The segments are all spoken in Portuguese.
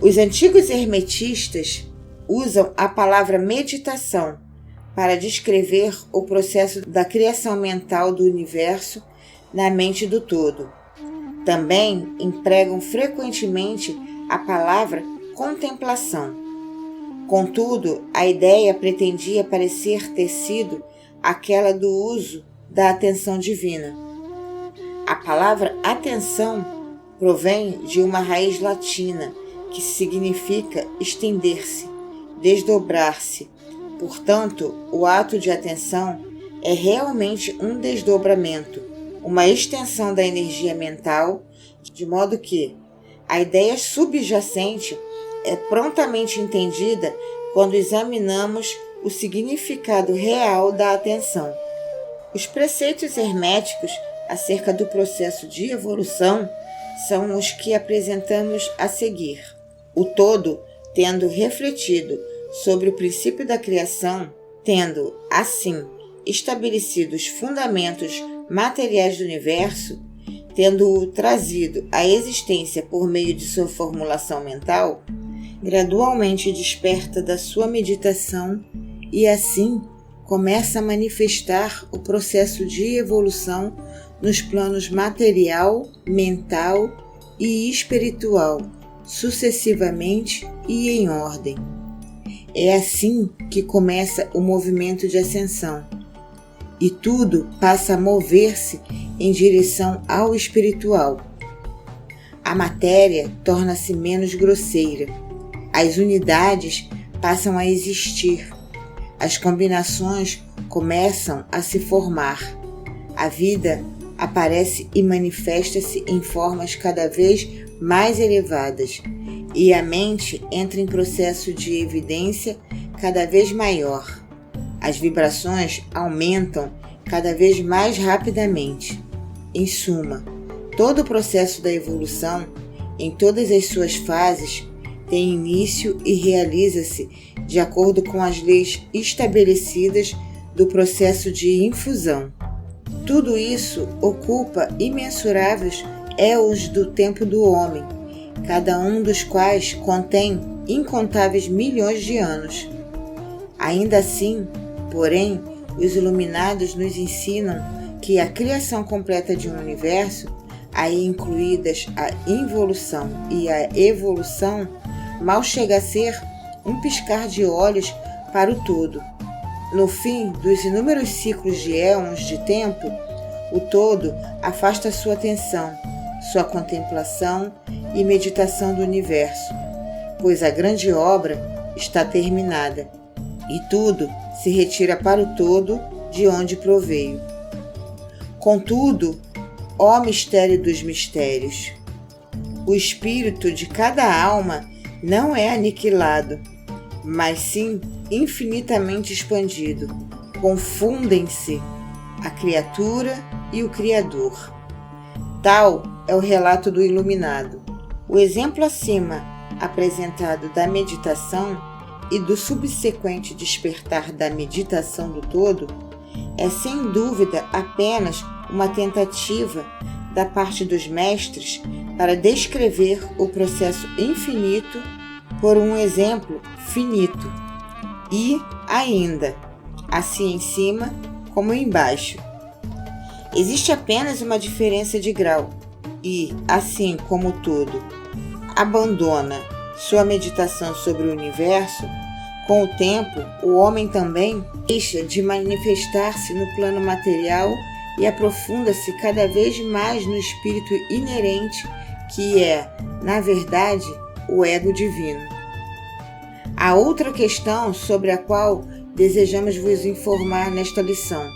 Os antigos hermetistas usam a palavra meditação para descrever o processo da criação mental do universo na mente do todo. Também empregam frequentemente a palavra contemplação. Contudo, a ideia pretendia parecer ter sido aquela do uso da atenção divina. A palavra atenção provém de uma raiz latina que significa estender-se, desdobrar-se. Portanto, o ato de atenção é realmente um desdobramento, uma extensão da energia mental, de modo que a ideia subjacente é prontamente entendida quando examinamos o significado real da atenção. Os preceitos herméticos acerca do processo de evolução são os que apresentamos a seguir. O todo, tendo refletido sobre o princípio da criação, tendo, assim, estabelecido os fundamentos materiais do universo, tendo-o trazido à existência por meio de sua formulação mental, gradualmente desperta da sua meditação e, assim, começa a manifestar o processo de evolução nos planos material, mental e espiritual, sucessivamente e em ordem. É assim que começa o movimento de ascensão, e tudo passa a mover-se em direção ao espiritual. A matéria torna-se menos grosseira, as unidades passam a existir, as combinações começam a se formar, a vida aparece e manifesta-se em formas cada vez mais elevadas, e a mente entra em processo de evidência cada vez maior. As vibrações aumentam cada vez mais rapidamente. Em suma, todo o processo da evolução, em todas as suas fases, tem início e realiza-se de acordo com as leis estabelecidas do processo de infusão. Tudo isso ocupa imensuráveis éons do tempo do homem, cada um dos quais contém incontáveis milhões de anos. Ainda assim, porém, os iluminados nos ensinam que a criação completa de um universo, aí incluídas a involução e a evolução, mal chega a ser um piscar de olhos para o todo. No fim dos inúmeros ciclos de éons de tempo, o todo afasta sua atenção, sua contemplação e meditação do universo, pois a grande obra está terminada, e tudo se retira para o todo de onde proveio. Contudo, ó mistério dos mistérios, o espírito de cada alma não é aniquilado, mas sim infinitamente expandido. Confundem-se a criatura e o Criador. Tal é o relato do iluminado. O exemplo acima apresentado da meditação e do subsequente despertar da meditação do todo é sem dúvida apenas uma tentativa da parte dos mestres para descrever o processo infinito por um exemplo finito. E, ainda, assim em cima como embaixo, existe apenas uma diferença de grau e, assim como o todo abandona sua meditação sobre o universo, com o tempo o homem também deixa de manifestar-se no plano material e aprofunda-se cada vez mais no espírito inerente, que é, na verdade, o ego divino. Há outra questão sobre a qual desejamos vos informar nesta lição,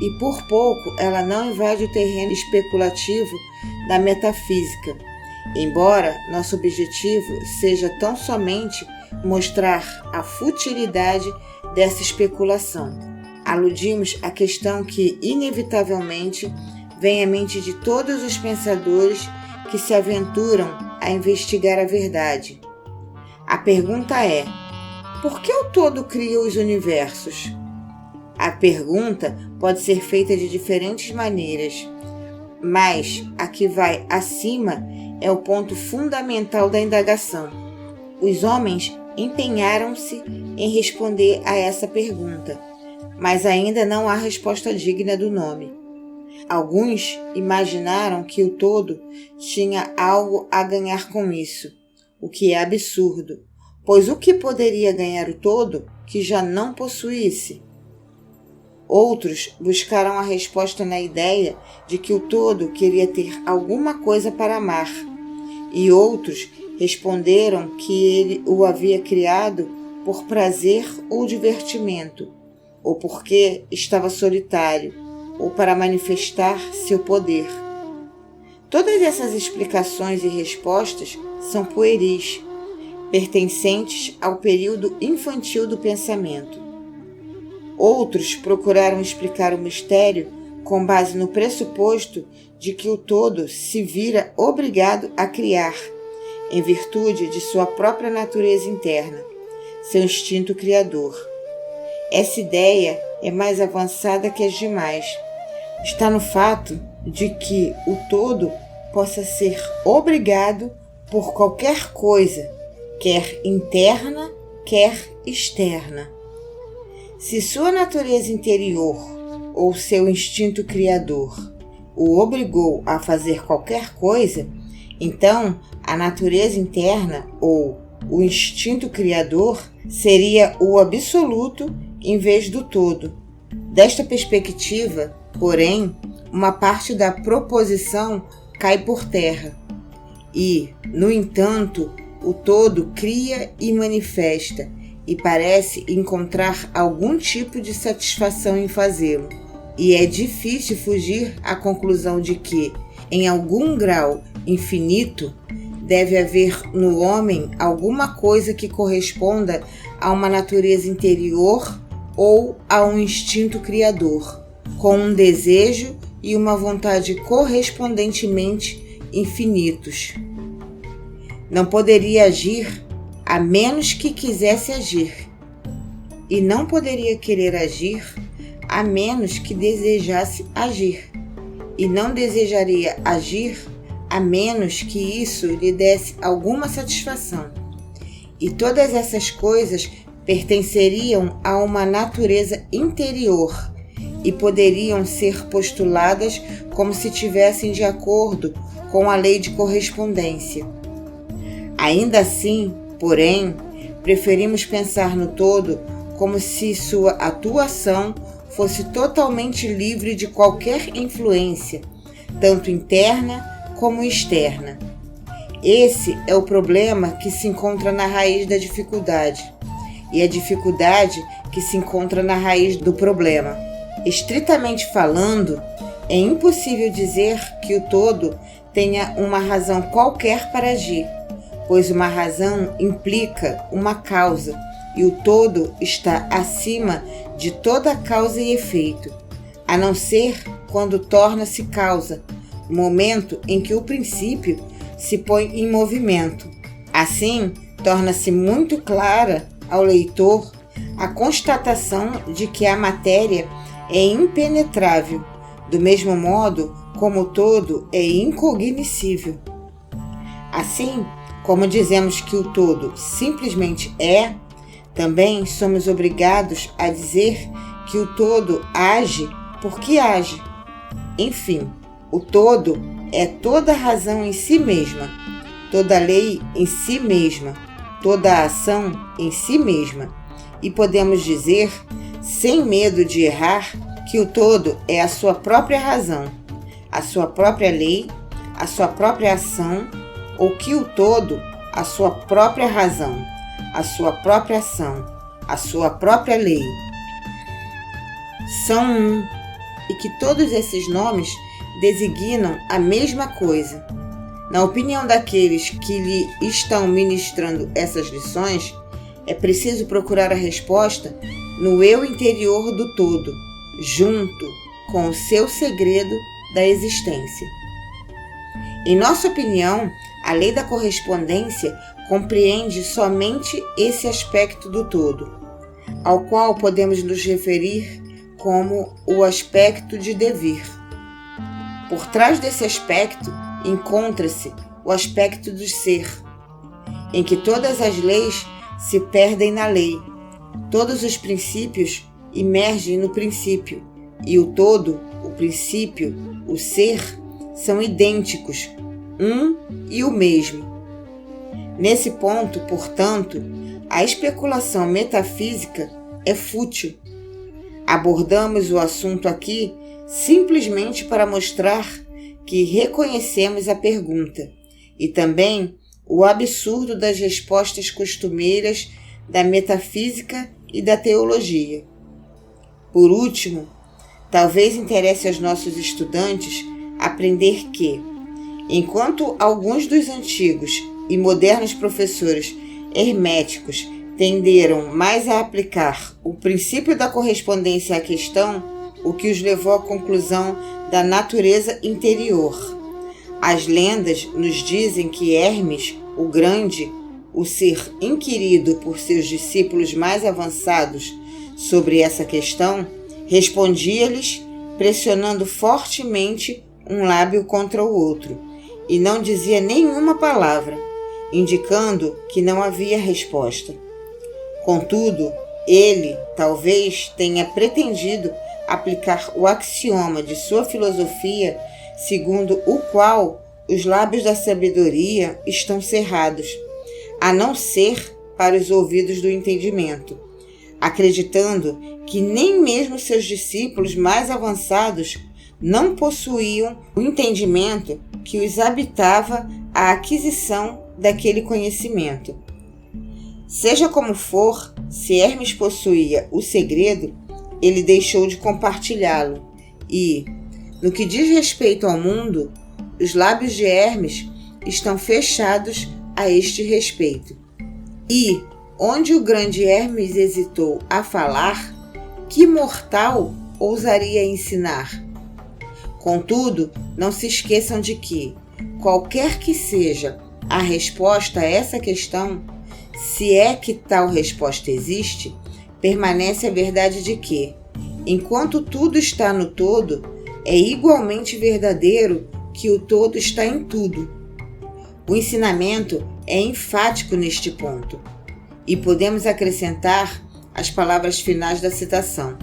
e por pouco ela não invade o terreno especulativo da metafísica, embora nosso objetivo seja tão somente mostrar a futilidade dessa especulação. Aludimos à questão que, inevitavelmente, vem à mente de todos os pensadores que se aventuram a investigar a verdade. A pergunta é: por que o todo cria os universos? A pergunta pode ser feita de diferentes maneiras, mas a que vai acima é o ponto fundamental da indagação. Os homens empenharam-se em responder a essa pergunta, mas ainda não há resposta digna do nome. Alguns imaginaram que o todo tinha algo a ganhar com isso, o que é absurdo, pois o que poderia ganhar o todo que já não possuísse? Outros buscaram a resposta na ideia de que o todo queria ter alguma coisa para amar, e outros responderam que ele o havia criado por prazer ou divertimento, ou porque estava solitário, ou para manifestar seu poder. Todas essas explicações e respostas são pueris, pertencentes ao período infantil do pensamento. Outros procuraram explicar o mistério com base no pressuposto de que o todo se vira obrigado a criar, em virtude de sua própria natureza interna, seu instinto criador. Essa ideia é mais avançada que as demais. Está no fato de que o todo possa ser obrigado por qualquer coisa, quer interna, quer externa. Se sua natureza interior ou seu instinto criador o obrigou a fazer qualquer coisa, então a natureza interna ou o instinto criador seria o absoluto em vez do todo. Desta perspectiva, porém, uma parte da proposição cai por terra e, no entanto, o todo cria e manifesta e parece encontrar algum tipo de satisfação em fazê-lo. E é difícil fugir à conclusão de que, em algum grau infinito, deve haver no homem alguma coisa que corresponda a uma natureza interior ou a um instinto criador, com um desejo e uma vontade correspondentemente infinitos. Não poderia agir a menos que quisesse agir, e não poderia querer agir a menos que desejasse agir, e não desejaria agir a menos que isso lhe desse alguma satisfação. E todas essas coisas pertenceriam a uma natureza interior e poderiam ser postuladas como se tivessem de acordo com a lei de correspondência. Ainda assim, porém, preferimos pensar no todo como se sua atuação fosse totalmente livre de qualquer influência, tanto interna como externa. Esse é o problema que se encontra na raiz da dificuldade, e a dificuldade que se encontra na raiz do problema. Estritamente falando, é impossível dizer que o todo tenha uma razão qualquer para agir, pois uma razão implica uma causa, e o todo está acima de toda causa e efeito, a não ser quando torna-se causa, no momento em que o princípio se põe em movimento. Assim, torna-se muito clara ao leitor a constatação de que a matéria é impenetrável, do mesmo modo como o todo é incognoscível. Assim, como dizemos que o todo simplesmente é, também somos obrigados a dizer que o todo age porque age. Enfim, o todo é toda razão em si mesma, toda lei em si mesma, toda ação em si mesma. E podemos dizer, sem medo de errar, que o todo é a sua própria razão, a sua própria lei, a sua própria ação, ou que o todo, a sua própria razão, a sua própria ação, a sua própria lei, são um, e que todos esses nomes designam a mesma coisa. Na opinião daqueles que lhe estão ministrando essas lições, é preciso procurar a resposta no eu interior do todo, junto com o seu segredo da existência. Em nossa opinião, a lei da correspondência compreende somente esse aspecto do todo, ao qual podemos nos referir como o aspecto de devir. Por trás desse aspecto encontra-se o aspecto do ser, em que todas as leis se perdem na lei, todos os princípios emergem no princípio, e o todo, o princípio, o ser, são idênticos, um e o mesmo. Nesse ponto, portanto, a especulação metafísica é fútil. Abordamos o assunto aqui simplesmente para mostrar que reconhecemos a pergunta e também o absurdo das respostas costumeiras da metafísica e da teologia. Por último, talvez interesse aos nossos estudantes aprender que, enquanto alguns dos antigos e modernos professores herméticos tenderam mais a aplicar o princípio da correspondência à questão, o que os levou à conclusão da natureza interior. As lendas nos dizem que Hermes, o Grande, o ser inquirido por seus discípulos mais avançados sobre essa questão, respondia-lhes pressionando fortemente um lábio contra o outro, e não dizia nenhuma palavra, indicando que não havia resposta. Contudo, ele talvez tenha pretendido aplicar o axioma de sua filosofia, segundo o qual os lábios da sabedoria estão cerrados, a não ser para os ouvidos do entendimento, acreditando que nem mesmo seus discípulos mais avançados não possuíam o entendimento que os habitava a aquisição daquele conhecimento. Seja como for, se Hermes possuía o segredo, ele deixou de compartilhá-lo e, no que diz respeito ao mundo, os lábios de Hermes estão fechados a este respeito. E, onde o grande Hermes hesitou a falar, que mortal ousaria ensinar? Contudo, não se esqueçam de que, qualquer que seja a resposta a essa questão, se é que tal resposta existe, permanece a verdade de que, enquanto tudo está no todo, é igualmente verdadeiro que o todo está em tudo. O ensinamento é enfático neste ponto, e podemos acrescentar as palavras finais da citação.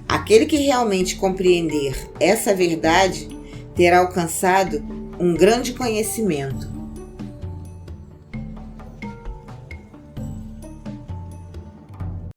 Aquele que realmente compreender essa verdade terá alcançado um grande conhecimento.